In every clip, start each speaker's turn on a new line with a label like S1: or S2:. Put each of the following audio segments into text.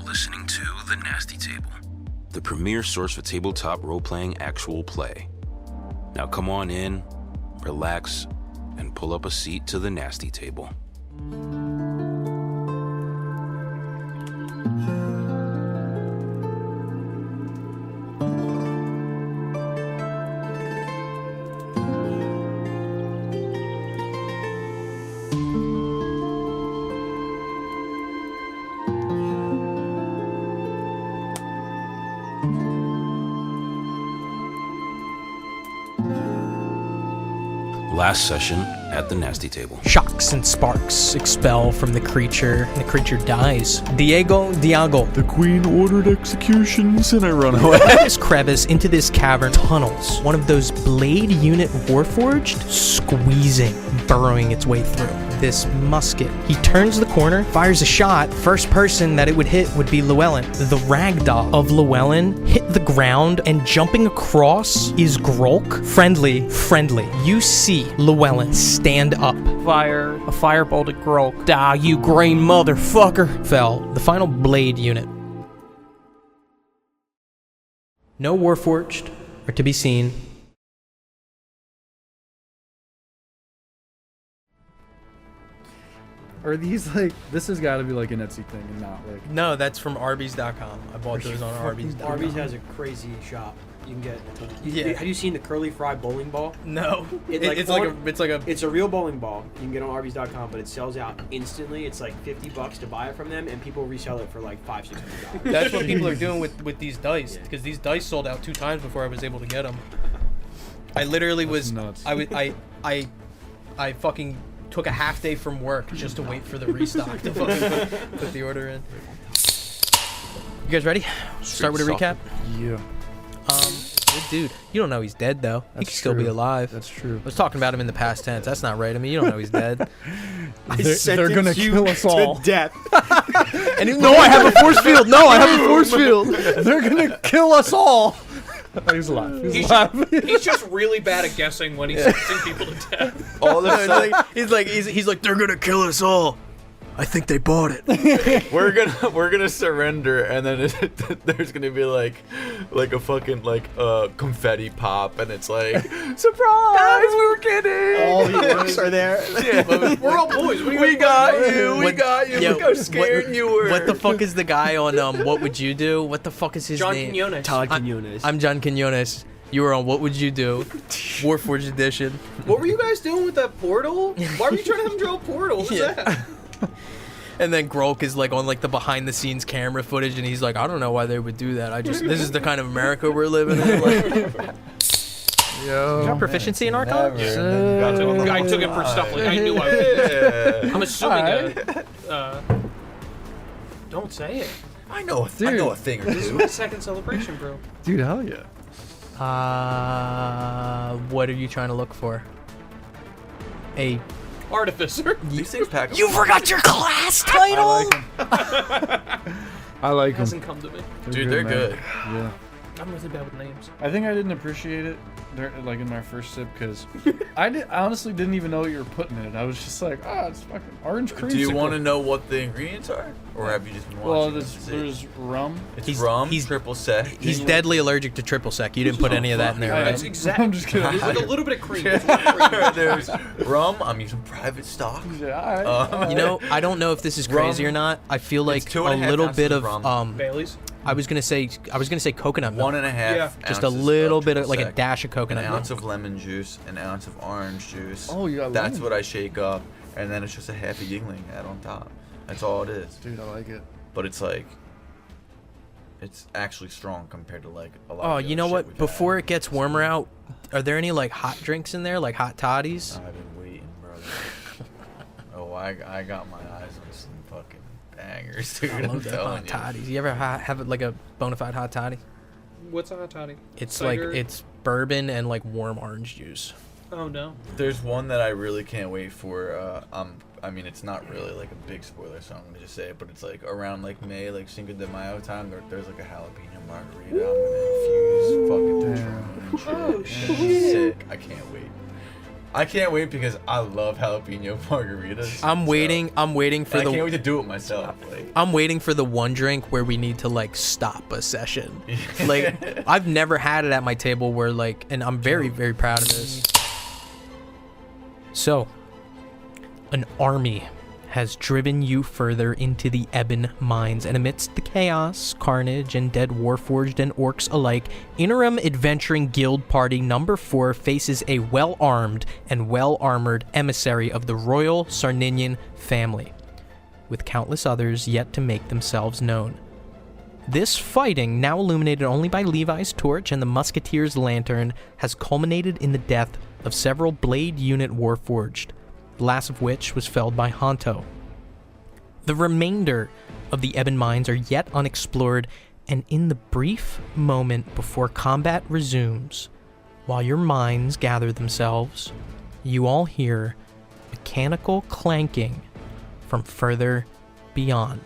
S1: listening to The Nasty Table, the premier source for tabletop role-playing actual play. Now come on in, relax, and pull up a seat to The Nasty Table. Last session at the Nasty Table.
S2: Shocks and sparks expel from the creature, and the creature dies. Diego.
S3: The queen ordered executions, and I run away.
S2: This crevice into this cavern tunnels. One of those blade unit warforged, squeezing, burrowing its way through. This musket. He turns the corner, fires a shot. First person that it would hit would be Llewellyn. The ragdoll of Llewellyn hit the ground, and jumping across is Grolk. Friendly. You see Llewellyn stand up.
S4: Fire a firebolt at Grolk. Die, you green motherfucker.
S2: Fell. The final blade unit. No warforged are to be seen.
S3: Are these like, this has got to be like an Etsy thing and not like...
S2: No, that's from Arby's.com. I bought those on Arby's.com.
S5: Arby's has a crazy shop. You can get.
S2: Yeah.
S5: Have you seen the curly fry bowling ball?
S2: No.
S5: It's a real bowling ball. You can get on Arby's.com, but it sells out instantly. It's like $50 to buy it from them, and people resell it for like $500-$600.
S2: That's what people are doing with these dice, because these dice sold out 2 times before I was able to get them. I literally was nuts. I fucking took a half day from work just to wait for the restock to fucking put the order in. You guys ready? Start with a recap.
S3: Yeah.
S2: Good dude. You don't know he's dead though. He could still be alive.
S3: That's true.
S2: I was talking about him in the past tense. That's not right. I mean, you don't know he's dead.
S3: They're gonna kill us all.
S5: To death.
S2: And no, I have a force field. No, I have a force field.
S3: They're gonna kill us all. He's alive.
S4: He's just really bad at guessing when he's sentencing people to death.
S2: All of a sudden, he's like, they're gonna kill us all. I think they bought it.
S6: We're gonna surrender, and then there's gonna be like a fucking confetti pop, and it's like surprise, we were kidding.
S5: All the orcs are there.
S6: Yeah.
S4: We're all boys.
S6: We got you. We got you.
S2: Yo,
S6: Look how scared you were.
S2: What the fuck is the guy on What Would You Do? What the fuck is his name?
S4: Quinones.
S5: Todd Quinones.
S2: I'm John Quinones. You were on What Would You Do? Warforged Edition.
S4: What were you guys doing with that portal? Why were you trying to have him draw a portal? What's that?
S2: And then Grolk is like on like the behind the scenes camera footage, and he's like, I don't know why they would do that. This is the kind of America we're living in. Like,
S3: Yo.
S2: you got proficiency in Archon?
S4: I took it for stuff like I knew I would. I'm assuming don't say it.
S6: I know a thing or
S4: This is
S6: two.
S4: my second celebration, bro.
S3: Dude, hell yeah.
S2: What are you trying to look for? A
S4: Artificer.
S6: These things pack.
S2: You forgot your class title?
S3: I like them.
S4: Hasn't come to me.
S6: Dude, they're good.
S3: Yeah.
S4: I'm really bad with names.
S3: I think I didn't appreciate it like in my first sip because I honestly didn't even know what you were putting in it. I was just like, it's fucking orange cream.
S6: Do you want to know what the ingredients are, or have you just been watching?
S3: Well, there's rum.
S6: It's rum. He's triple sec.
S2: He's deadly allergic to triple sec. You didn't put any of that in there, right?
S4: That's exactly.
S3: I'm just kidding.
S4: There's like a little bit of cream.
S6: There's rum. I'm using private stock.
S3: Yeah, all right.
S2: You know, I don't know if this is crazy or not. I feel like a little bit of
S4: Bailey's.
S2: I was gonna say coconut milk.
S6: 1.5.
S4: Yeah.
S2: Just a
S6: ounces
S2: little
S6: of
S2: bit of
S6: triple
S2: like a
S6: sec,
S2: dash of coconut
S6: an
S2: milk.
S6: ounce of lemon juice, an ounce of orange juice.
S3: Oh, you got
S6: That's
S3: lemon.
S6: what I shake up, and then it's just a half a Yingling add on top. That's all it is.
S3: Dude, I like it.
S6: But it's like, it's actually strong compared to like a lot.
S2: Oh,
S6: of the
S2: you
S6: other
S2: know
S6: shit
S2: what?
S6: we've
S2: Before
S6: had.
S2: it gets warmer out, are there any like hot drinks in there, like hot toddies?
S6: I've been waiting, brother. Oh, I got my eyes on some fucking bangers, dude.
S2: I
S6: I'm
S2: love that
S6: telling
S2: hot
S6: you.
S2: toddies. You ever have like a bona fide hot toddy?
S4: What's a hot toddy?
S2: It's
S4: Cider?
S2: like it's bourbon and like warm orange juice.
S4: Oh no.
S6: There's one that I really can't wait for. I mean, it's not really like a big spoiler, so I'm gonna just say it. But it's like around like May, like Cinco de Mayo time. There's like a jalapeno margarita. I'm gonna infuse fucking Patron and shit.
S4: Oh,
S6: And
S4: shit.
S6: it's sick. I can't wait. I can't wait because I love jalapeno margaritas.
S2: I'm waiting for
S6: I can't wait to do it myself. Like,
S2: I'm waiting for the one drink where we need to like stop a session. Like I've never had it at my table where like, and I'm very, very proud of this. So, an army has driven you further into the Ebon Mines, and amidst the chaos, carnage, and dead warforged and orcs alike, Interim Adventuring Guild Party number 4 faces a well-armed and well-armored emissary of the Royal Sarninian family, with countless others yet to make themselves known. This fighting, now illuminated only by Levi's torch and the musketeer's lantern, has culminated in the death of several Blade unit warforged, the last of which was felled by Honto. The remainder of the Ebon Mines are yet unexplored, and in the brief moment before combat resumes, while your minds gather themselves, you all hear mechanical clanking from further beyond.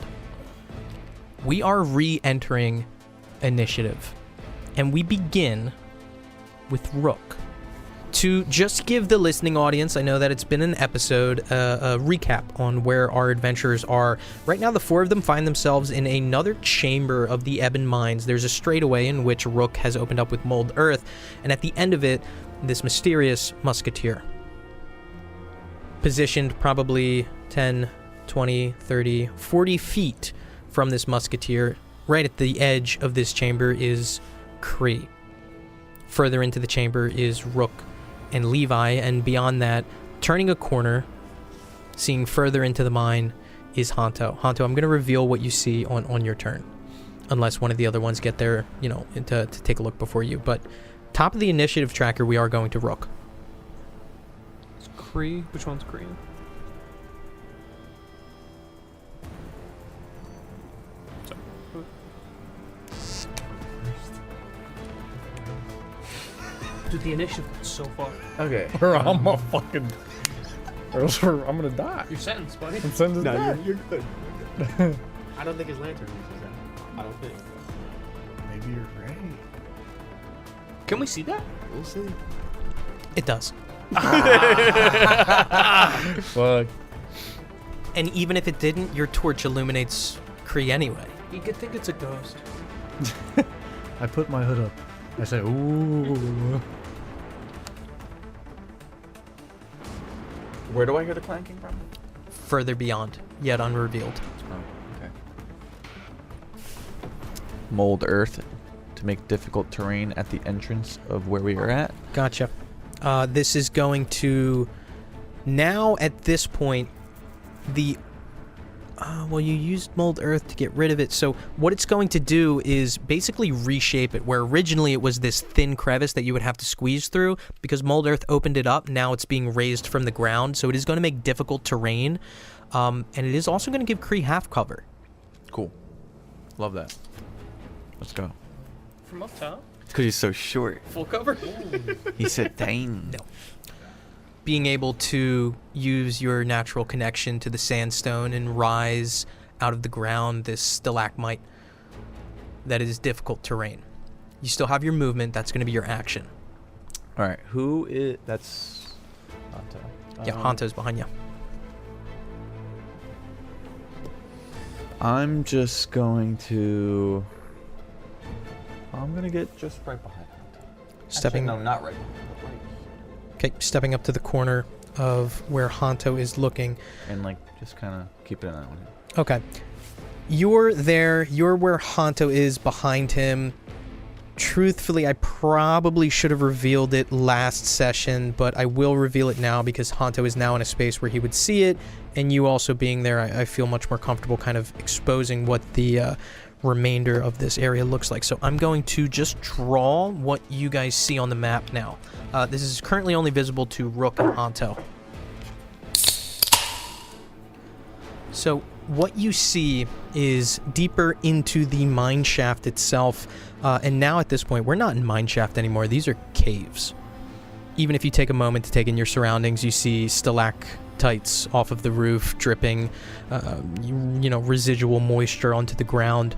S2: We are re-entering initiative, and we begin with Rook. To just give the listening audience, I know that it's been an episode, a recap on where our adventurers are. Right now, the 4 of them find themselves in another chamber of the Ebon Mines. There's a straightaway in which Rook has opened up with Mold Earth, and at the end of it, this mysterious musketeer. Positioned probably 10, 20, 30, 40 feet from this musketeer, right at the edge of this chamber is Kree. Further into the chamber is Rook and Levi, and beyond that, turning a corner, seeing further into the mine, is Honto. Honto, I'm going to reveal what you see on your turn, unless one of the other ones get there, you know, to take a look before you. But top of the initiative tracker, we are going to Rook.
S4: It's Kree. Which one's Kree? Dude, the initiative is so far.
S6: okay.
S3: Or I'm a fucking. Or else I'm gonna die.
S4: You're sentenced, buddy.
S3: I'm sentenced to
S5: No,
S3: die.
S5: you're good. You're good. I don't think his lantern uses that. I don't think.
S3: Maybe you're right.
S4: Can we see that?
S5: We'll see.
S2: It does.
S3: Fuck.
S2: And even if it didn't, your torch illuminates Kree anyway.
S4: You could think it's a ghost.
S3: I put my hood up. I say, ooh.
S6: Where do I hear the clanking from?
S2: Further beyond, yet unrevealed.
S6: Oh, okay. Mold earth to make difficult terrain at the entrance of where we are at.
S2: Gotcha. This is going to... Now, at this point, the... well, you used Mold Earth to get rid of it, so what it's going to do is basically reshape it, where originally it was this thin crevice that you would have to squeeze through. Because Mold Earth opened it up, now it's being raised from the ground, so it is going to make difficult terrain, and it is also going to give Kree half cover.
S6: Cool. Love that. Let's go.
S4: From up top?
S6: Because he's so short.
S4: Full cover?
S6: He said, dang.
S2: No. Being able to use your natural connection to the sandstone and rise out of the ground, this stalagmite, that is difficult terrain. You still have your movement, that's going to be your action.
S6: All right. Who is... That's... Honto.
S2: Yeah, Honto's behind you.
S6: I'm just going to... I'm going to get just right behind Honto.
S2: Stepping...
S6: Actually, no, not right behind.
S2: Okay, stepping up to the corner of where Honto is looking.
S6: And, like, just kind of keep an eye on him.
S2: Okay. You're there. You're where Honto is behind him. Truthfully, I probably should have revealed it last session, but I will reveal it now because Honto is now in a space where he would see it, and you also being there, I feel much more comfortable kind of exposing what the remainder of this area looks like. So I'm going to just draw what you guys see on the map now. This is currently only visible to Rook and Honto. So what you see is deeper into the mine shaft itself, and now at this point, we're not in mine shaft anymore. These are caves. Even if you take a moment to take in your surroundings, you see stalactites off of the roof dripping, residual moisture onto the ground.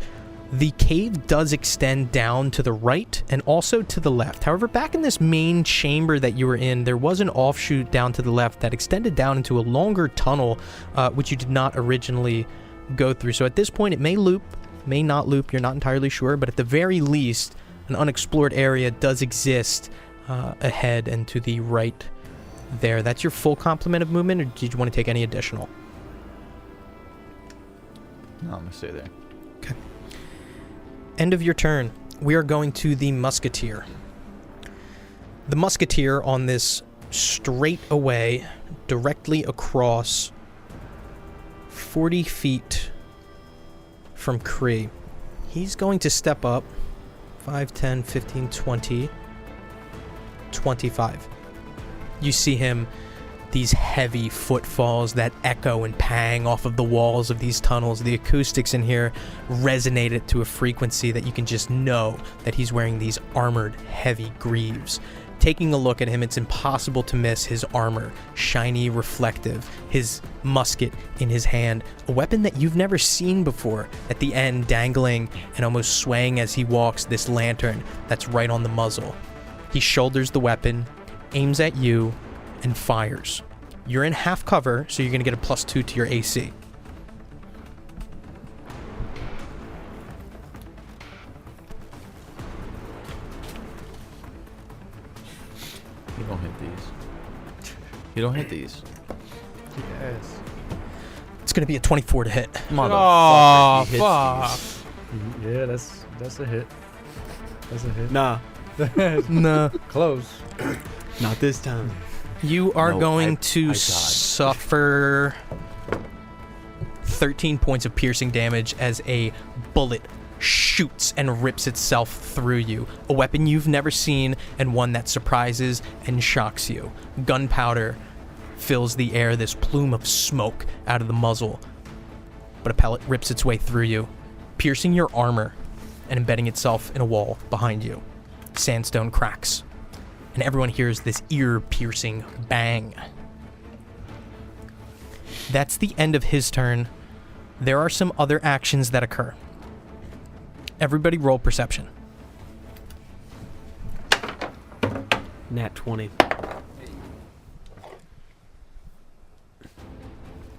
S2: The cave does extend down to the right and also to the left. However, back in this main chamber that you were in, there was an offshoot down to the left that extended down into a longer tunnel, which you did not originally go through. So at this point, it may loop, may not loop, you're not entirely sure, but at the very least, an unexplored area does exist ahead and to the right there. That's your full complement of movement, or did you want to take any additional?
S6: No, I'm gonna stay there.
S2: Okay. End of your turn. We are going to the musketeer. The musketeer on this straight away, directly across 40 feet from Kree. He's going to step up 5, 10, 15, 20, 25. You see him, these heavy footfalls that echo and pang off of the walls of these tunnels. The acoustics in here resonate it to a frequency that you can just know that he's wearing these armored, heavy greaves. Taking a look at him, it's impossible to miss his armor, shiny, reflective, his musket in his hand, a weapon that you've never seen before. At the end, dangling and almost swaying as he walks, this lantern that's right on the muzzle. He shoulders the weapon, aims at you, and fires. You're in half cover, so you're going to get a +2 to your AC.
S6: You don't hit these. You don't hit these.
S3: Yes.
S2: It's going to be a 24 to hit.
S4: Oh,
S6: Motherfucker, he hits
S4: fuck.
S6: these.
S3: Yeah, that's a hit. That's a hit.
S5: Nah,
S2: No.
S3: Close.
S5: not this time.
S2: You are
S6: No,
S2: going
S6: I
S2: to
S6: died.
S2: suffer 13 points of piercing damage as a bullet shoots and rips itself through you. A weapon you've never seen and one that surprises and shocks you. Gunpowder fills the air, this plume of smoke out of the muzzle. But a pellet rips its way through you, piercing your armor and embedding itself in a wall behind you. Sandstone cracks, and everyone hears this ear-piercing bang. That's the end of his turn. There are some other actions that occur. Everybody roll perception.
S5: Nat 20.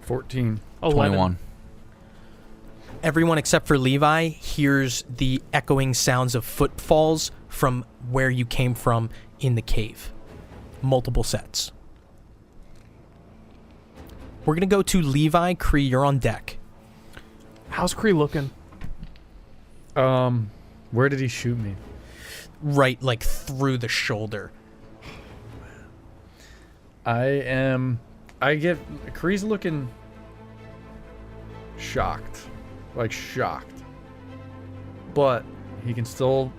S3: 14.
S6: 21.
S2: Everyone except for Levi hears the echoing sounds of footfalls from where you came from in the cave. Multiple sets. We're going to go to Levi. Kree, you're on deck.
S4: How's Kree looking?
S3: Where did he shoot me?
S2: Right, like through the shoulder.
S3: Kree's looking shocked. Like shocked. But he's still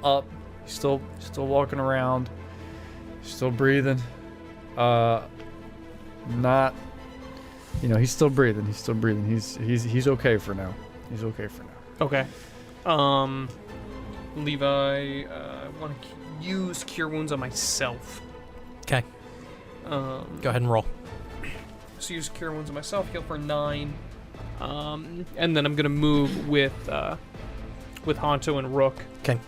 S3: up. He's still walking around. Still breathing. Not, he's still breathing. He's okay for now.
S4: Okay. Levi, I want to use Cure Wounds on myself.
S2: Okay, go ahead and roll.
S4: So use Cure Wounds on myself, heal for 9. And then I'm gonna move with Honto and Rook.
S2: Okay.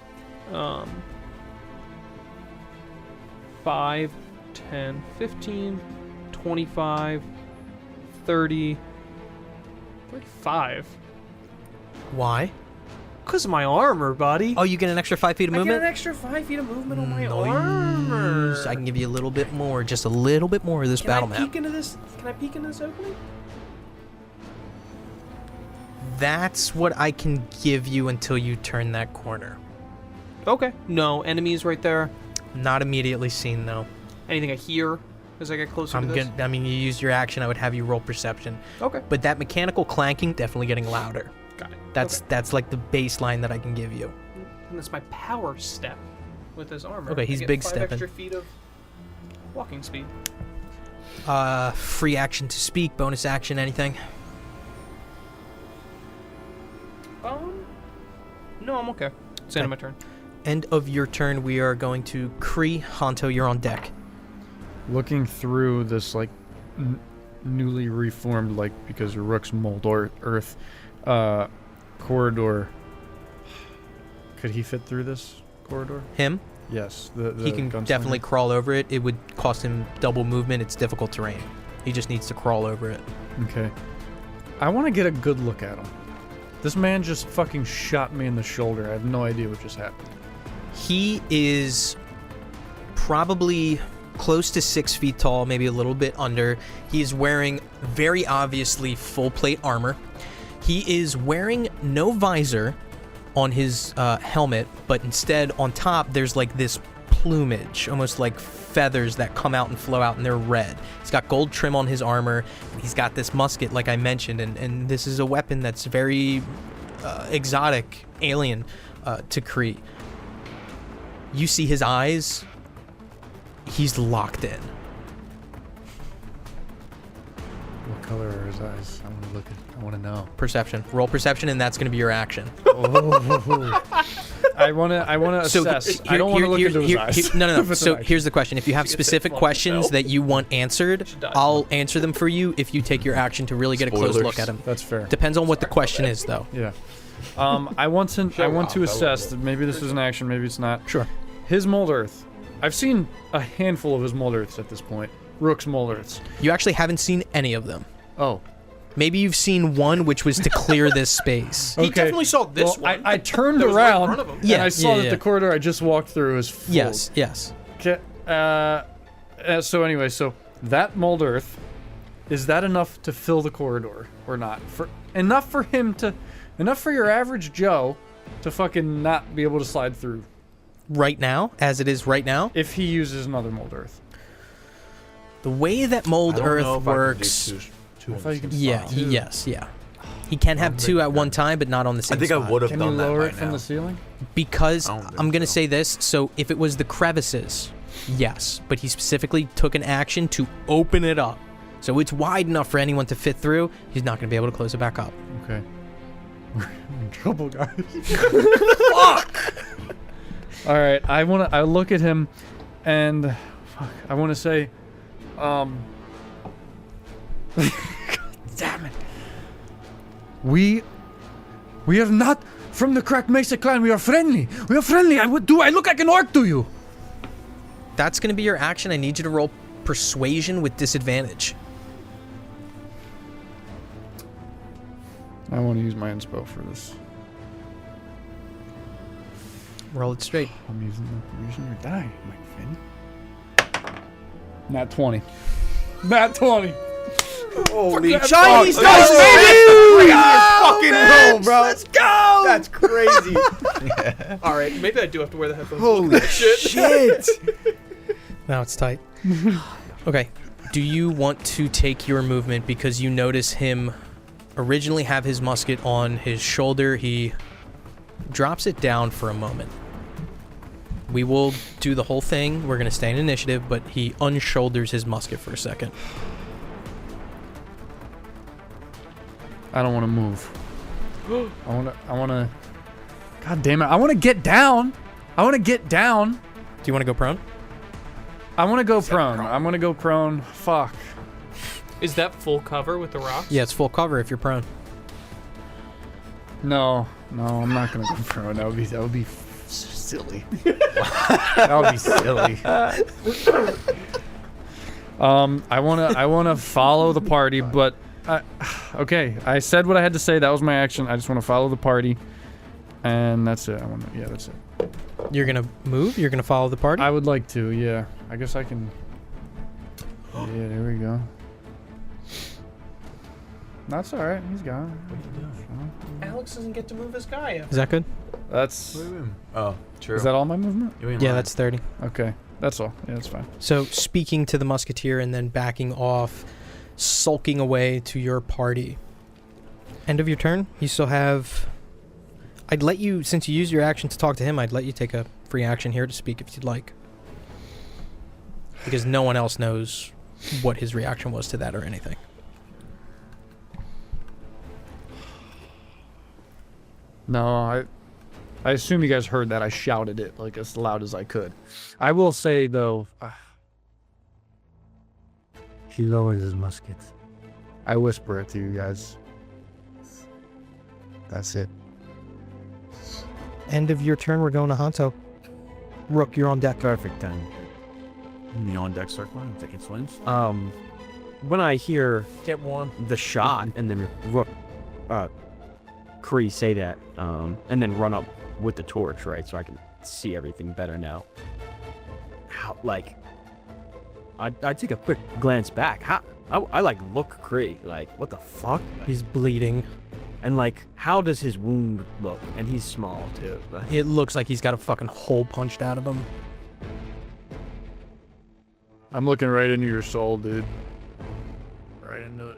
S4: 5, 10, 15, 25, 30, 35.
S2: Why?
S4: Because of my armor, buddy.
S2: Oh, you get an extra 5 feet of
S4: I get
S2: movement?
S4: an extra 5 feet of movement on my
S2: Nice.
S4: armor.
S2: I can give you a little bit more, just a little bit more of this battle map.
S4: Can I peek into this opening?
S2: That's what I can give you until you turn that corner.
S4: Okay. No enemies right there.
S2: Not immediately seen, though.
S4: Anything I hear as I get closer to this?
S2: I mean, you use your action, I would have you roll perception.
S4: Okay.
S2: But that mechanical clanking, definitely getting louder.
S4: Got it.
S2: That's like the baseline that I can give you.
S4: And that's my power step with his armor.
S2: Okay, he's
S4: I get
S2: big
S4: 5
S2: stepping.
S4: extra feet of walking speed.
S2: Free action to speak, bonus action, anything?
S4: No, I'm okay. It's the end of my turn.
S2: End of your turn, we are going to Kree. Honto, you're on deck.
S3: Looking through this like newly reformed, like because of Rook's mold or earth corridor, Could he fit through this corridor?
S2: Him,
S3: Yes. The
S2: he can
S3: gunslinger?
S2: definitely crawl over it. It would cost him double movement. It's difficult terrain. He just needs to crawl over it.
S3: Okay. I want to get a good look at him. This man just fucking shot me in the shoulder. I have no idea what just happened.
S2: He is probably close to 6 feet tall, maybe a little bit under. He is wearing very obviously full plate armor. He is wearing no visor on his helmet, but instead on top there's like this plumage, almost like feathers that come out and flow out, and they're red. He's got gold trim on his armor. He's got this musket, like I mentioned, and this is a weapon that's very exotic, alien to Kree. You see his eyes. He's locked in.
S3: What color are his eyes? I want to look at. I want to know.
S2: Perception. Roll perception, and that's going to be your action.
S3: I want to assess. I don't want to look into his eyes.
S2: No. So here's the question. If you have specific questions that you want answered, I'll answer them for you if you take your action to really get a close look at him.
S3: That's fair.
S2: Depends on what the question is, though.
S3: Yeah. I want to assess that maybe this is an action, maybe it's not.
S2: Sure.
S3: His mold earth. I've seen a handful of his mold earths at this point. Rook's mold earths.
S2: You actually haven't seen any of them.
S3: Oh.
S2: Maybe you've seen one, which was to clear this space.
S5: He definitely saw this
S3: Well,
S5: one.
S3: I turned
S5: That was right in
S3: around
S5: front of him.
S2: Yeah,
S3: and I saw
S2: yeah,
S3: that
S2: yeah.
S3: the corridor I just walked through is full.
S2: Yes.
S3: Okay. So anyway, so that mold earth, is that enough to fill the corridor or not? Enough for your average Joe to fucking not be able to slide through
S2: Right now, as it is right now,
S3: if he uses another mold earth.
S2: the way that mold earth works.
S3: I thought you could
S2: Yeah.
S3: slide two.
S2: Yes. Yeah. He can have two at one time, but not on the same
S6: I think
S2: spot.
S6: I would have
S3: Can you
S6: done that
S3: lower
S6: by
S3: it from
S6: now.
S3: the ceiling?
S2: Because
S6: I don't think
S2: I'm going to
S6: so.
S2: say this. So if it was the crevices, yes. But he specifically took an action to open it up. So it's wide enough for anyone to fit through. He's not going to be able to close it back up.
S3: Okay. We're in trouble, guys.
S2: Fuck!
S3: All right, I look at him, and I want to say, God damn it. We are not from the Crack Mesa clan. We are friendly. We are friendly. I look like an orc to you?
S2: That's going to be your action. I need you to roll persuasion with disadvantage.
S3: I want to use my inspo for this.
S2: Roll it straight.
S3: I'm using your die, Mike Finn. Nat 20. Nat 20.
S5: Holy
S2: Chinese
S5: fuck.
S2: dice,
S5: Crazy
S2: Oh,
S5: fucking
S2: man,
S5: roll, bro.
S2: let's go!
S5: That's crazy.
S4: All right, maybe I do have to wear the headphones.
S5: Holy shit.
S2: Now it's tight. Okay. Do you want to take your movement because you notice him originally have his musket on his shoulder? He drops it down for a moment. We will do the whole thing. We're going to stay in initiative, but he unshoulders his musket for a second.
S3: I don't want to move. I want to. God damn it. I want to get down. I want to get down.
S2: Do you want to go prone?
S3: I want to go prone. I'm going to go prone. Fuck.
S4: Is that full cover with the rocks?
S2: Yeah, it's full cover if you're prone.
S3: No, I'm not going to go prone. That would be silly. That would be silly. I want to follow the party, but okay, I said what I had to say. That was my action. I just want to follow the party, and that's it. That's it.
S2: You're going to move? You're going to follow the party?
S3: I would like to, yeah. I guess I can. Yeah, there we go. That's all right. He's gone. What are you doing?
S4: Alex doesn't get to move his guy.
S2: Is that good?
S3: That's.
S6: Oh, true.
S3: Is that all my movement?
S2: Yeah, that's 30.
S3: Okay, that's all. Yeah, that's fine.
S2: So speaking to the musketeer and then backing off, sulking away to your party. End of your turn. You still have... I'd let you, since you used your action to talk to him, I'd let you take a free action here to speak if you'd like. Because no one else knows what his reaction was to that or anything.
S3: No, I assume you guys heard that. I shouted it like as loud as I could. I will say though,
S7: He lowers his musket.
S3: I whisper it to you guys. That's it.
S2: End of your turn, we're going to Hanto. Rook, you're on deck.
S8: Perfect then.
S9: The on deck circle, I'm taking swims.
S8: When I hear
S2: Get warm.
S8: the shot and then Rook, Kree say that, and then run up with the torch, right, so I can see everything better now. How, like, I take a quick glance back. I like look Kree, like, what the fuck?
S2: He's bleeding.
S8: And like, how does his wound look? And he's small too. But
S2: It looks like he's got a fucking hole punched out of him.
S3: I'm looking right into your soul, dude. Right into it.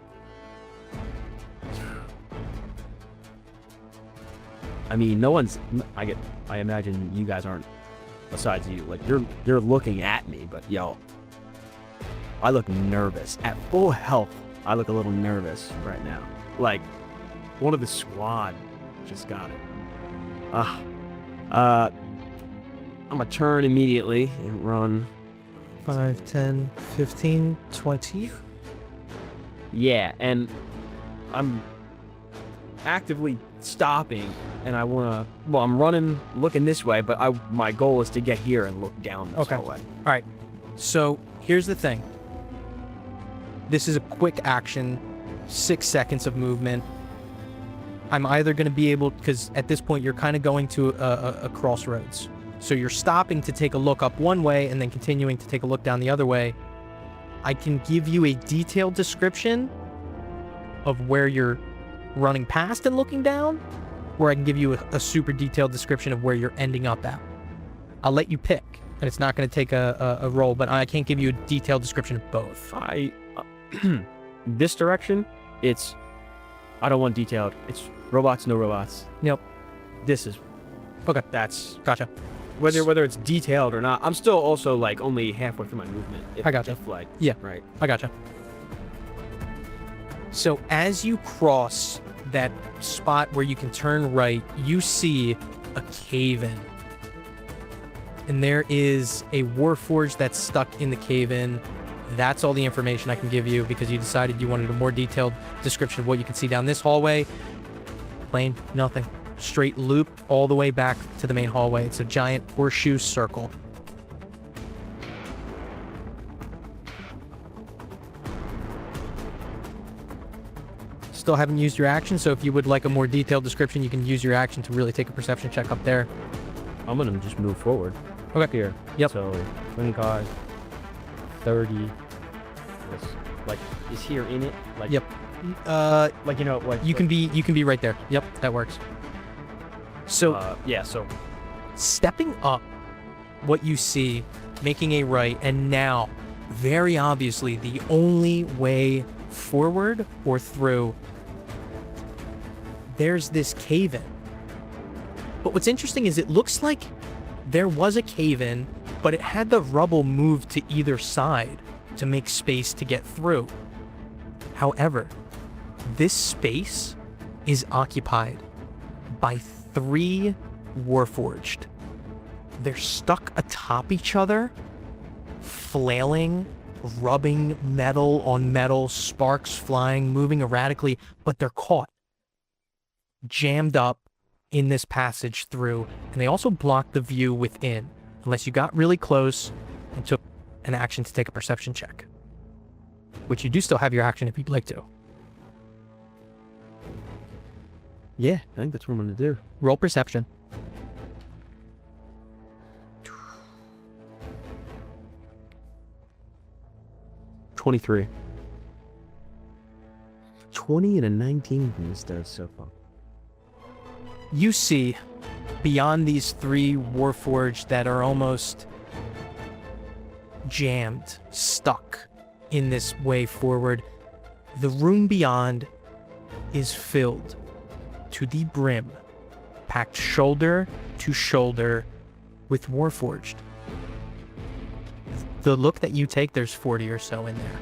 S8: I mean, no one's. I imagine you guys aren't. Besides you, like you're looking at me, but yo, I look nervous. At full health, I look a little nervous right now. Like one of the squad just got it. I'm gonna turn immediately and run.
S2: 5, 10, 15, 20.
S8: Yeah, and I'm actively stopping, and I wanna. Well, I'm running, looking this way, but my goal is to get here and look down this
S2: Okay.
S8: way.
S2: All right. So here's the thing. This is a quick action, 6 seconds of movement. I'm either going to be able, because at this point you're kind of going to a crossroads. So you're stopping to take a look up one way and then continuing to take a look down the other way. I can give you a detailed description of where you're running past and looking down, or I can give you a super detailed description of where you're ending up at. I'll let you pick, and it's not going to take a roll, but I can't give you a detailed description of both.
S8: This direction, I don't want detailed. It's robots, no robots.
S2: Yep.
S8: This is
S2: Okay.
S8: That's
S2: Gotcha.
S8: whether it's detailed or not. I'm still also like only halfway through my movement.
S2: I gotcha.
S8: If, like,
S2: Yeah.
S8: right.
S2: I gotcha. So as you cross that spot where you can turn right, you see a cave-in. And there is a warforge that's stuck in the cave-in. That's all the information I can give you because you decided you wanted a more detailed description of what you can see down this hallway. Plain, nothing. Straight loop all the way back to the main hallway. It's a giant horseshoe circle. Still haven't used your action, so if you would like a more detailed description, you can use your action to really take a perception check up there.
S8: I'm gonna just move forward.
S2: Okay.
S8: Here.
S2: Yep.
S8: So 25, 30. This, like, is here in it? Like,
S2: Yep.
S8: Like, you know, like
S2: You can be right there. Yep, that works. So
S8: yeah. So
S2: stepping up, what you see, making a right, and now, very obviously, the only way forward or through, there's this cave-in. But what's interesting is it looks like there was a cave-in, but it had the rubble moved to either side to make space to get through. However, this space is occupied by 3 Warforged. They're stuck atop each other, flailing, rubbing metal on metal, sparks flying, moving erratically, but they're caught, jammed up in this passage through, and they also block the view within, unless you got really close and took an action to take a perception check, which you do still have your action if you'd like to.
S8: yeah, I think that's what I'm gonna do.
S2: Roll perception.
S8: $23. 20 and a 19 instead of so far.
S2: You see beyond these 3 Warforged that are almost jammed, stuck in this way forward. The room beyond is filled to the brim, packed shoulder to shoulder with Warforged. The look that you take, there's 40 or so in there.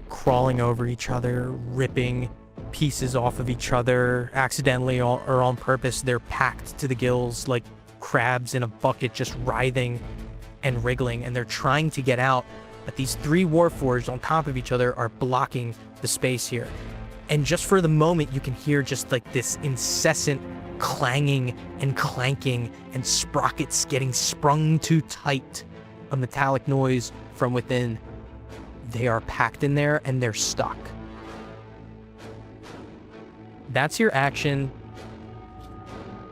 S2: Crawling over each other, ripping pieces off of each other, accidentally or on purpose. They're packed to the gills like crabs in a bucket, just writhing and wriggling, and they're trying to get out, but these 3 Warforged on top of each other are blocking the space here. And just for the moment, you can hear just like this incessant clanging and clanking and sprockets getting sprung too tight. A metallic noise from within. They are packed in there and they're stuck. That's your action.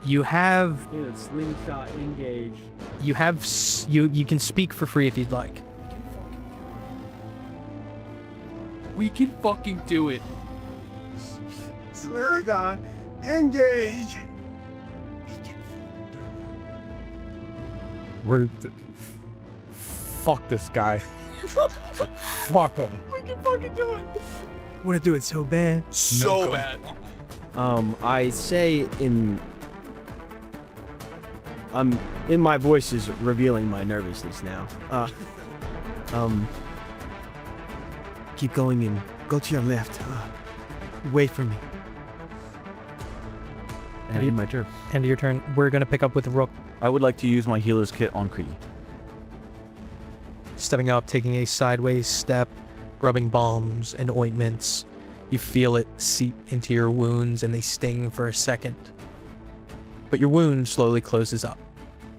S2: You have
S8: slingshot engage.
S2: you can speak for free if you'd like.
S4: We can fucking do it.
S7: Swear to God, engage!
S9: Fuck this guy. Fuck him.
S2: Want to do it so bad.
S4: So bad.
S8: I say in my voice is revealing my nervousness now. Keep going and go to your left. Wait for me. And my turn.
S2: End of your turn. We're gonna pick up with Rook.
S9: I would like to use my healer's kit on Kree.
S2: Stepping up, taking a sideways step, rubbing balms and ointments. You feel it seep into your wounds and they sting for a second. But your wound slowly closes up.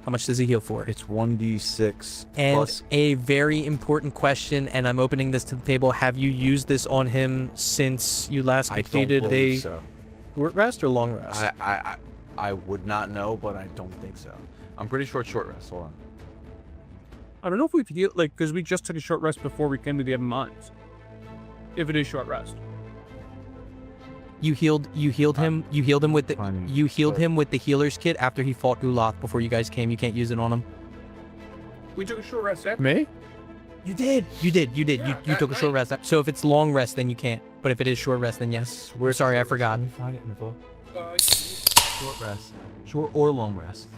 S2: How much does he heal for?
S9: It's 1d6
S2: And
S9: plus.
S2: a very important question, and I'm opening this to the table. Have you used this on him since you last
S9: I don't
S2: completed a
S9: believe so.
S2: short rest or long rest?
S9: I would not know, but I don't think so. I'm pretty sure it's short rest. Hold on.
S4: I don't know if we've healed, like, because we just took a short rest before we came to the Ebon Mines. If it is short rest.
S2: You healed him with the
S9: Fine,
S2: you healed
S9: but-
S2: him with the healer's kit after he fought Gulath before you guys came. You can't use it on him.
S4: We took a short rest after.
S3: Me?
S2: You did. You
S4: Yeah,
S2: took a short rest. So if it's long rest, then you can't. But if it is short rest, then yes. We're sorry, I forgot.
S9: Find it in the book.
S4: Uh,
S9: Short rest. Short or long rest.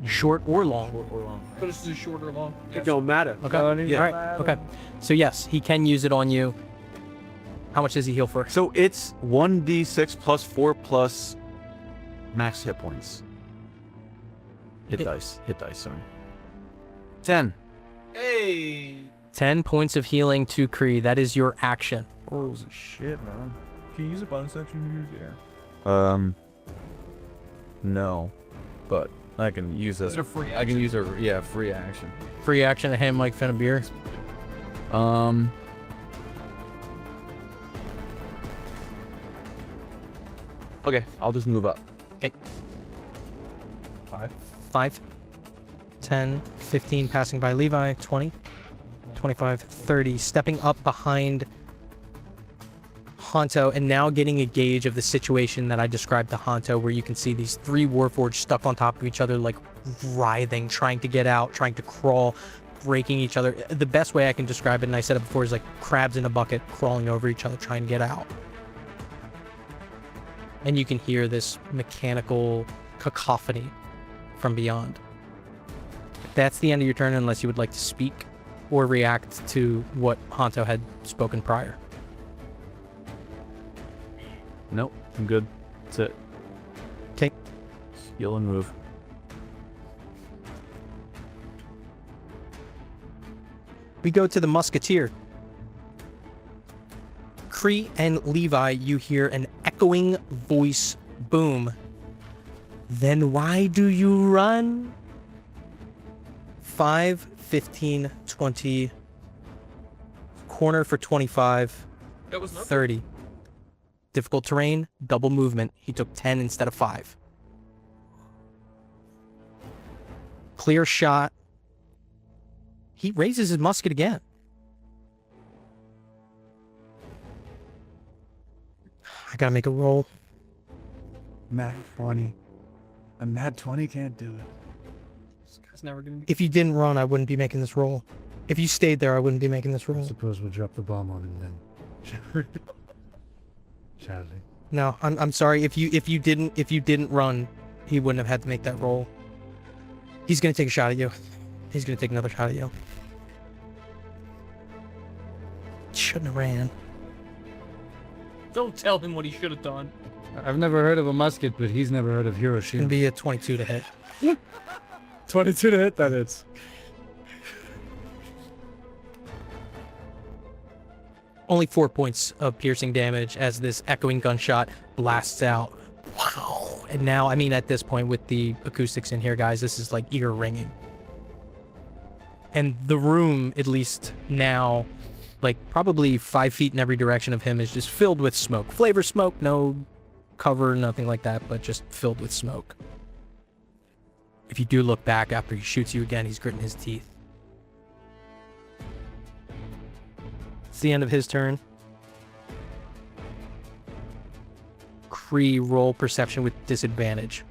S2: Short or long.
S4: but this is a short or long.
S8: It don't matter.
S2: Okay.
S9: Yeah.
S2: All right. Okay. So yes, he can use it on you. How much does he heal for?
S9: So it's 1d6 plus 4 plus max hit points. Hit dice, sorry. 10.
S4: Hey.
S2: 10 points of healing to Kree. That is your action.
S9: Holy shit, man.
S10: Can you use a bonus action to use air?
S9: No. But I can use
S4: Is it a
S9: this.
S4: free
S9: I can
S4: action?
S9: use a free action.
S2: Free action to him like Finn a beer.
S9: Okay, I'll just move up.
S2: 5, 10, 15, passing by Levi, 20, 25, 30, stepping up behind Honto, and now getting a gauge of the situation that I described to Honto, where you can see these 3 Warforged stuck on top of each other, like writhing, trying to get out, trying to crawl, breaking each other. The best way I can describe it, and I said it before, is like crabs in a bucket crawling over each other, trying to get out. And you can hear this mechanical cacophony from beyond. That's the end of your turn, unless you would like to speak or react to what Honto had spoken prior.
S9: Nope, I'm good. That's it.
S2: 'Kay.
S9: Heal and move.
S2: We go to the musketeer. Kree and Levi, you hear an echoing voice boom. Then why do you run? 5, 15, 20. Corner for 25.
S4: That was nothing.
S2: 30. Difficult terrain, double movement. He took 10 instead of 5. Clear shot. He raises his musket again. I gotta make a roll.
S10: Nat 20. A nat 20 can't do it.
S4: This guy's never gonna.
S2: If you didn't run, I wouldn't be making this roll. If you stayed there, I wouldn't be making this
S7: I
S2: roll.
S7: suppose we'll drop the bomb on him then. Sadly.
S2: No, I'm sorry. If you didn't run, he wouldn't have had to make that roll. He's gonna take a shot at you. He's gonna take another shot at you. Shouldn't have ran.
S4: Don't tell him what he should have done.
S3: I've never heard of a musket, but he's never heard of
S2: Gonna
S3: Hiroshima.
S2: be a 22 to hit.
S3: 22 to hit, that is.
S2: Only 4 points of piercing damage as this echoing gunshot blasts out. Wow. And now, I mean, at this point with the acoustics in here, guys, this is like ear ringing. And the room, at least now, like probably 5 feet in every direction of him is just filled with smoke. Flavor smoke, no cover, nothing like that, but just filled with smoke. If you do look back after he shoots you again, he's gritting his teeth. It's the end of his turn. Kree, roll perception with disadvantage.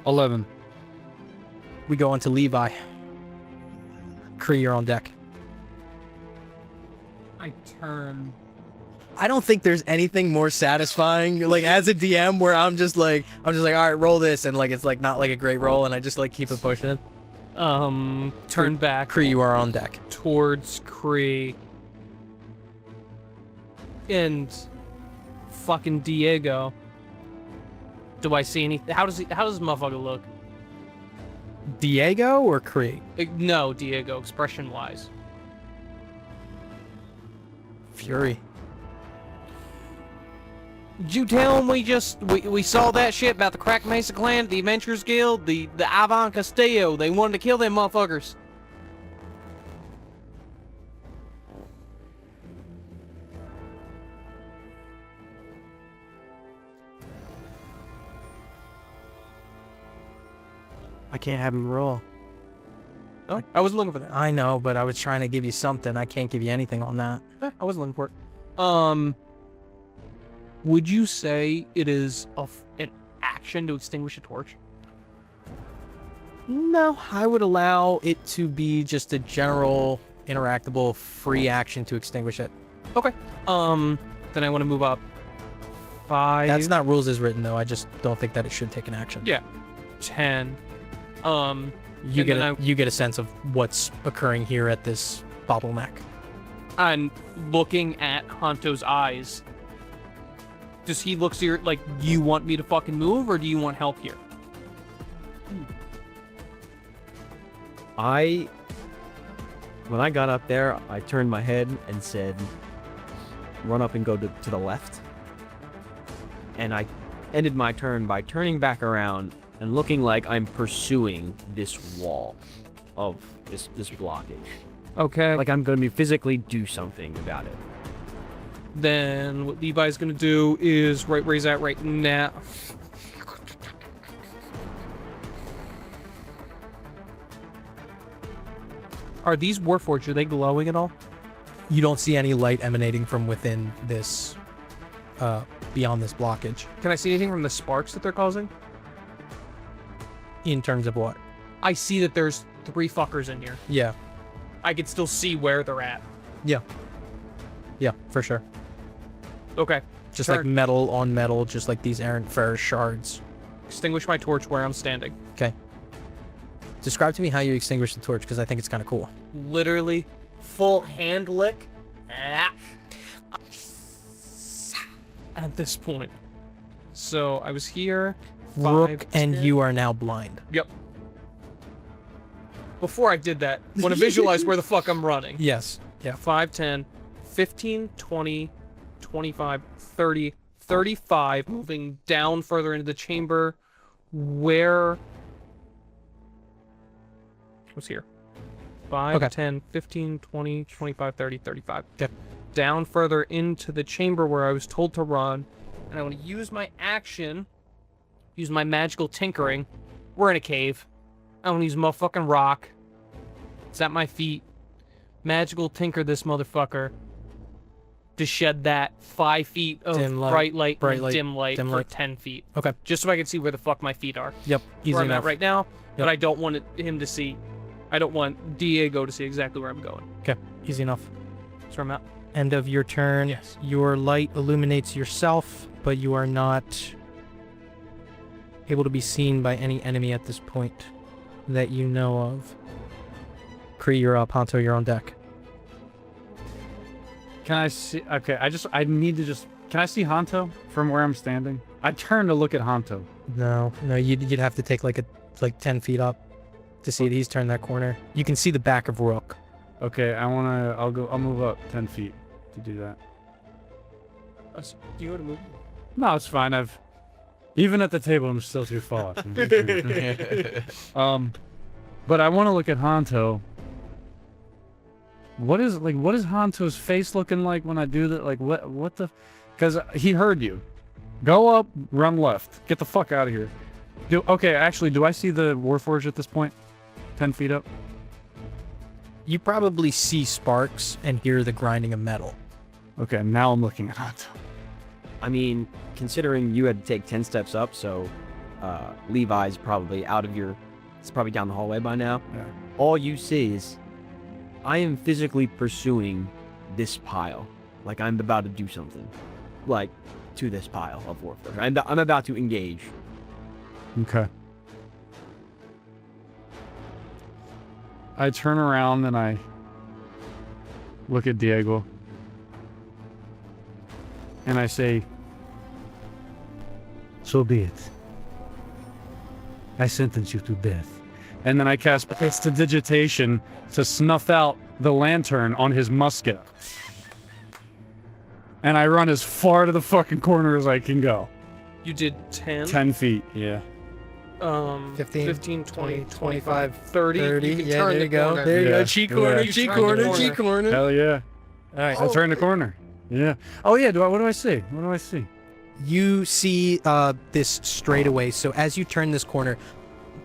S3: $11.
S2: We go on to Levi. Kree, you're on deck.
S4: I turn.
S2: I don't think there's anything more satisfying, like as a DM, where I'm just like, all right, roll this, and like it's like not like a great roll, and I just like keep it pushing.
S4: Turn back.
S2: Kree, you are on deck.
S4: Towards Kree. And fucking Diego. Do I see anything? How does this motherfucker look?
S2: Diego or Kree?
S4: No, Diego, expression-wise.
S2: Fury.
S4: Did you tell him we saw that shit about the Crack Mesa Clan, the Adventurers Guild, the Avon Castillo? They wanted to kill them motherfuckers.
S2: I can't have him roll.
S4: Oh, I wasn't looking for that.
S2: I know, but I was trying to give you something. I can't give you anything on that.
S4: I wasn't looking for it. Would you say it is an action to extinguish a torch?
S2: No, I would allow it to be just a general interactable free action to extinguish it.
S4: Okay. Then I want to move up 5.
S2: That's not rules as written though. I just don't think that it should take an action.
S4: Yeah. 10.
S2: You get a sense of what's occurring here at this bottleneck.
S4: And looking at Honto's eyes, does he look to you like, you want me to fucking move, or do you want help here?
S8: When I got up there, I turned my head and said, run up and go to the left. And I ended my turn by turning back around and looking like I'm pursuing this wall of this blockage.
S4: Okay.
S8: Like I'm going to physically do something about it.
S4: Then what Levi's gonna do is right where he's at right now. Are these Warforged, are they glowing at all?
S2: You don't see any light emanating from within this, beyond this blockage.
S4: Can I see anything from the sparks that they're causing?
S2: In terms of what?
S4: I see that there's 3 fuckers in here.
S2: Yeah.
S4: I can still see where they're at.
S2: Yeah. Yeah, for sure.
S4: Okay.
S2: Just like metal on metal, just like these errant ferrous shards.
S4: Extinguish my torch where I'm standing.
S2: Okay. Describe to me how you extinguish the torch, because I think it's kind of cool.
S4: Literally, full hand lick. At this point. So I was here.
S2: Rook, and you are now blind.
S4: Yep. Before I did that, I want to visualize where the fuck I'm running.
S2: Yes. Yeah.
S4: 5, 10, 15, 20, 25, 30, 35, moving down further into the chamber where... What's here? 5,
S2: Okay.
S4: 10, 15, 20, 25, 30, 35.
S2: Okay.
S4: Down further into the chamber where I was told to run. And I want to use my action, use my magical tinkering. We're in a cave. I want to use a motherfucking rock. It's at my feet. Magical tinker this motherfucker to shed that 5 feet of
S2: Dim light,
S4: bright light,
S2: bright
S4: and
S2: light,
S4: dim light
S2: dim
S4: for
S2: light.
S4: 10 feet.
S2: Okay.
S4: Just so I can see where the fuck my feet are.
S2: Yep. Easy
S4: Where I'm
S2: enough.
S4: at right now, but
S2: Yep.
S4: I don't want him to see. I don't want Diego to see exactly where I'm going.
S2: Okay. Easy enough.
S4: That's where I'm at.
S2: End of your turn.
S4: Yes.
S2: Your light illuminates yourself, but you are not able to be seen by any enemy at this point that you know of. Kree, you're up. Hanto, you're on deck.
S3: Can I see? Okay, I need to just. Can I see Hanto from where I'm standing? I turn to look at Hanto.
S2: No, you'd have to take like 10 feet up to see it. He's turned that corner. You can see the back of Rook.
S7: Okay, I'll move up 10 feet to do that.
S4: Do you want to move?
S7: No, it's fine. Even at the table, I'm still too far. But I want to look at Honto. What is Honto's face looking like when I do that? Like what the? Because he heard you. Go up, run left. Get the fuck out of here. Okay, actually, do I see the Warforged at this point? 10 feet up.
S2: You probably see sparks and hear the grinding of metal.
S7: Okay, now I'm looking at Honto.
S8: I mean, considering you had to take 10 steps up, so Levi's probably it's probably down the hallway by now.
S7: Yeah.
S8: All you see is I am physically pursuing this pile. Like I'm about to do something. Like to this pile of Warforged. I'm about to engage.
S7: Okay. I turn around and I look at Diego. And I say, so be it. I sentence you to death. And then I cast Prestidigitation to snuff out the lantern on his musket. And I run as far to the fucking corner as I can go.
S4: You did 10?
S7: 10 feet, yeah.
S2: 15,
S4: 20, 25, 30.
S2: 30.
S4: You can
S2: Yeah,
S4: turn
S2: there
S4: the
S2: you go.
S4: corner.
S2: There you
S7: Yeah.
S2: go. Cheat corner,
S7: Yeah.
S2: cheat
S4: Turn the
S2: corner,
S4: corner.
S2: cheat corner.
S7: Hell yeah.
S2: All right.
S7: I turn the corner. Yeah. Oh yeah, what do I see? What do I see?
S2: You see this straightaway. So as you turn this corner,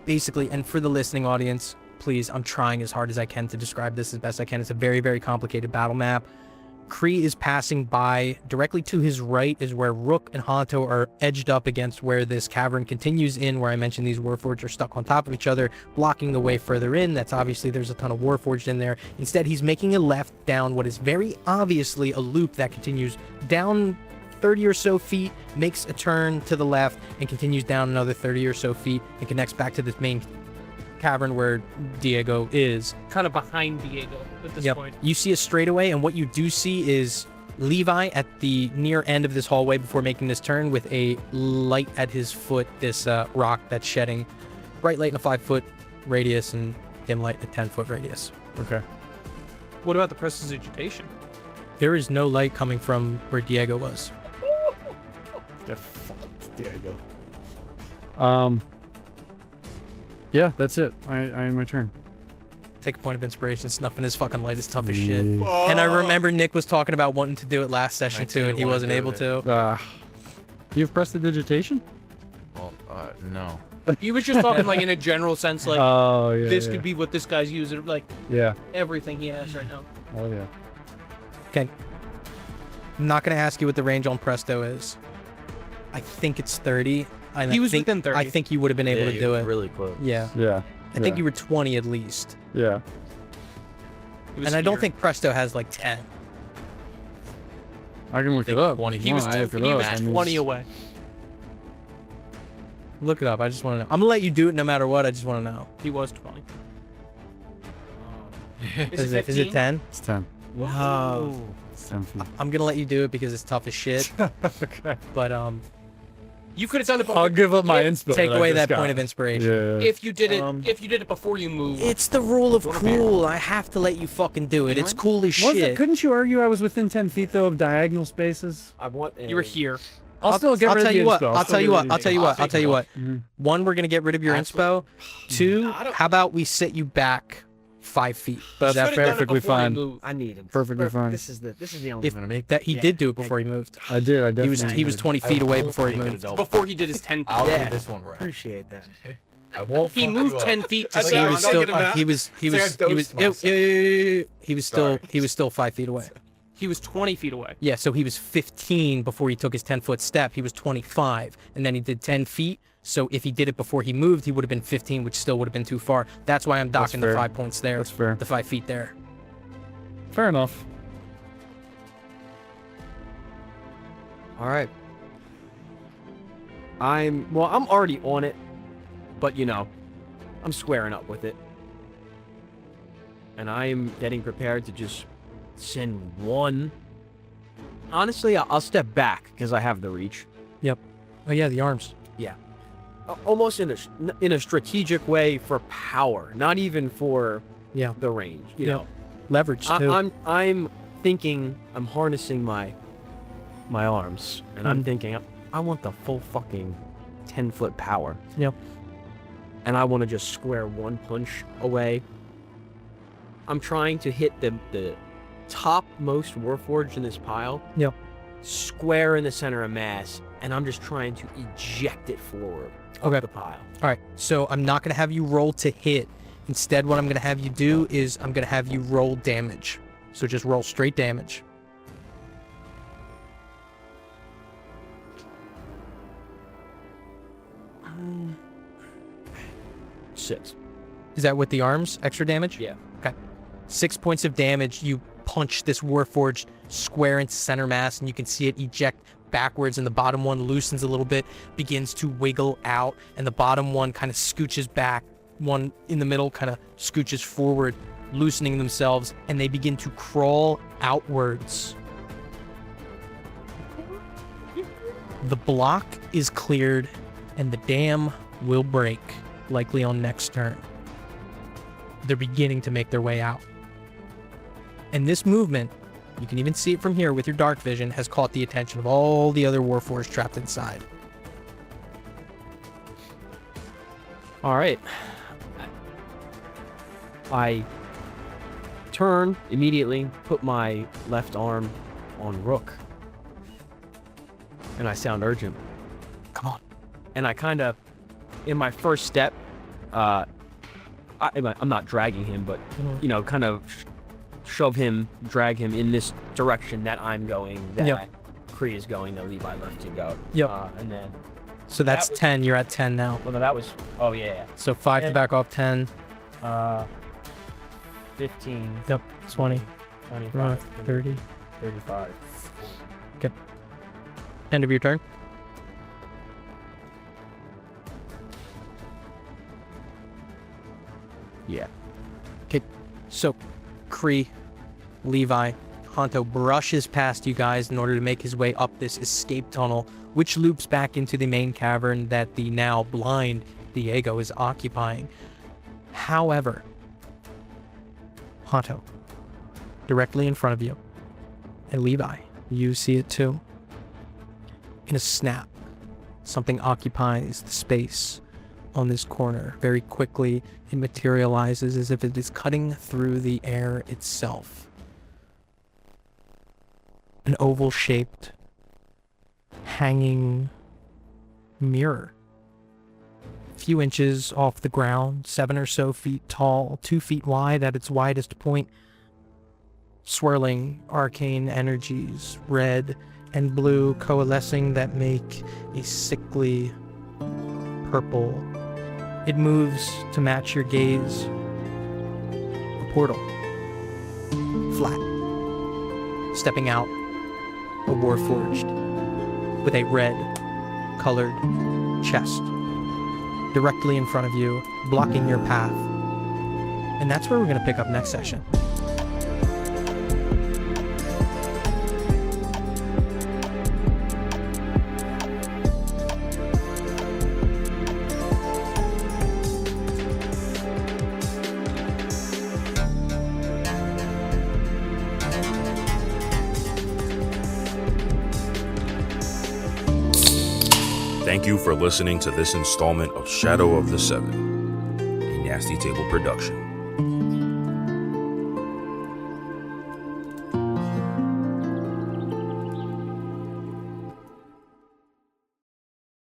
S2: basically, and for the listening audience, please, I'm trying as hard as I can to describe this as best I can. It's a very, very complicated battle map. Kree is passing by. Directly to his right is where Rook and Honto are edged up against where this cavern continues in, where I mentioned these Warforged are stuck on top of each other, blocking the way further in. That's obviously there's a ton of Warforged in there. Instead, he's making a left down what is very obviously a loop that continues down 30 or so feet, makes a turn to the left, and continues down another 30 or so feet and connects back to this main cavern where Diego is.
S4: Kind of behind Diego at this point.
S2: You see a straightaway, and what you do see is Levi at the near end of this hallway before making this turn with a light at his foot, this rock that's shedding bright light in a 5-foot radius and dim light in a 10-foot radius.
S7: Okay.
S4: What about the Prestidigitation?
S2: There is no light coming from where Diego was.
S7: Diego. Yeah, that's it. I end my turn.
S2: Take a point of inspiration. Snuffing his fucking light is tough as shit. And I remember Nick was talking about wanting to do it last session too, and he wasn't able to.
S7: You've Prestidigitation?
S9: Well, no.
S4: He was just talking like in a general sense, like
S7: Oh yeah.
S4: this could be what this guy's using, like
S7: Yeah.
S4: everything he has right now.
S7: Oh yeah.
S2: Okay. I'm not going to ask you what the range on Presto is. I think it's 30.
S4: He was within 30.
S2: I think you would have been able to do it.
S9: Really close.
S2: Yeah.
S7: Yeah.
S2: I think you were 20 at least.
S7: Yeah.
S2: And I don't think Presto has like 10.
S7: I can look it up.
S4: He was 20 away.
S2: Look it up. I just want to know. I'm going to let you do it no matter what. I just want to know.
S4: He was 20.
S2: Is it 10?
S7: It's 10.
S2: Wow.
S7: It's 10 feet.
S2: I'm going to let you do it because it's tough as shit.
S7: Okay.
S2: But
S4: You could have done it.
S7: I'll give up my inspo.
S2: take away that
S7: got.
S2: point of inspiration.
S7: Yeah.
S4: If you did it, if you did it before you moved.
S2: It's the rule of cool. I have to let you fucking do it. It's cool as shit.
S7: Couldn't you argue I was within 10 feet though of diagonal spaces?
S4: You were here.
S7: I'll still get rid of
S2: tell
S7: the
S2: you what.
S7: inspo.
S2: I'll tell you what. I'll tell you what. I'll tell you what.
S7: Mhm.
S2: One, we're gonna get rid of your inspo. Two, how about we set you back 5 feet?
S7: That's
S4: Should've done it
S7: perfectly
S4: before you
S7: fine.
S4: moved.
S8: I need him.
S7: Perfectly fine.
S8: This is the only
S2: If
S8: one to make.
S2: that he did do it before he moved.
S7: I did. I
S2: He
S7: definitely.
S2: was 20 feet away before he moved.
S4: Before he did his 10 feet.
S9: I'll
S8: Yeah.
S9: do this one right.
S8: Appreciate that.
S9: I won't
S4: He
S9: fuck
S4: moved
S9: you up.
S4: 10 feet to
S5: That's
S4: see
S5: how
S2: He
S5: I'm
S2: was
S5: not
S2: still.
S5: getting him out.
S2: He was still 5 feet away.
S4: He was 20 feet away.
S2: Yeah, so he was 15 before he took his 10-foot step. He was 25, and then he did 10 feet. So if he did it before he moved, he would have been 15, which still would have been too far. That's why I'm docking the
S7: fair.
S2: 5 points there.
S7: That's fair.
S2: The 5 feet there.
S7: Fair enough.
S8: All right. I'm already on it, but you know, I'm squaring up with it. And I'm getting prepared to just send one. Honestly, I'll step back because I have the reach.
S2: Oh yeah, the arms.
S8: Almost in a strategic way for power, not even for
S2: Yeah.
S8: the range. You
S2: Yeah.
S8: know,
S2: leverage too.
S8: I'm thinking, I'm harnessing my arms, and I'm thinking, I want the full fucking 10-foot power.
S2: Yep.
S8: And I want to just square one punch away. I'm trying to hit the topmost Warforged in this pile.
S2: Yep.
S8: Square in the center of mass, and I'm just trying to eject it forward up the pile.
S2: All right, so I'm not going to have you roll to hit. Instead, what I'm going to have you do is I'm going to have you roll damage. So just roll straight damage.
S8: Six.
S2: Is that with the arms? Extra damage?
S8: Yeah.
S2: Okay. 6 points of damage. You punch this Warforged square into center mass, and you can see it eject backwards, and the bottom one loosens a little bit, begins to wiggle out, and the bottom one kind of scooches back. One in the middle kind of scooches forward, loosening themselves, and they begin to crawl outwards. The block is cleared, and the dam will break, likely on next turn. They're beginning to make their way out. And this movement, you can even see it from here with your dark vision, has caught the attention of all the other Warforged trapped inside.
S8: All right. I turn immediately, put my left arm on Rook, and I sound urgent. Come on. And I kind of, in my first step, I'm not dragging him, but, you know, kind of drag him in this direction that I'm going, that Kree is going, that Levi left to go.
S2: Yep.
S8: And then...
S2: So that's 10. You're at 10 now.
S8: Well, no, that was... Oh, yeah.
S2: So 5 to back off 10.
S8: 15.
S2: Yep. 20.
S8: 25.
S2: 30.
S8: 35.
S2: Okay. End of your turn.
S8: Yeah.
S2: Okay. So, Kree, Levi, Honto brushes past you guys in order to make his way up this escape tunnel, which loops back into the main cavern that the now blind Diego is occupying. However, Honto, directly in front of you, and Levi, you see it too. In a snap, something occupies the space on this corner. Very quickly, it materializes as if it is cutting through the air itself. An oval-shaped, hanging mirror. A few inches off the ground, 7 or so feet tall, 2 feet wide at its widest point. Swirling arcane energies, red and blue coalescing that make a sickly purple. It moves to match your gaze. A portal. Flat. Stepping out, a Warforged with a red colored chest directly in front of you, blocking your path. And that's where we're going to pick up next session.
S1: Thank you for listening to this installment of Shadow of the Seven, a Nasty Table production.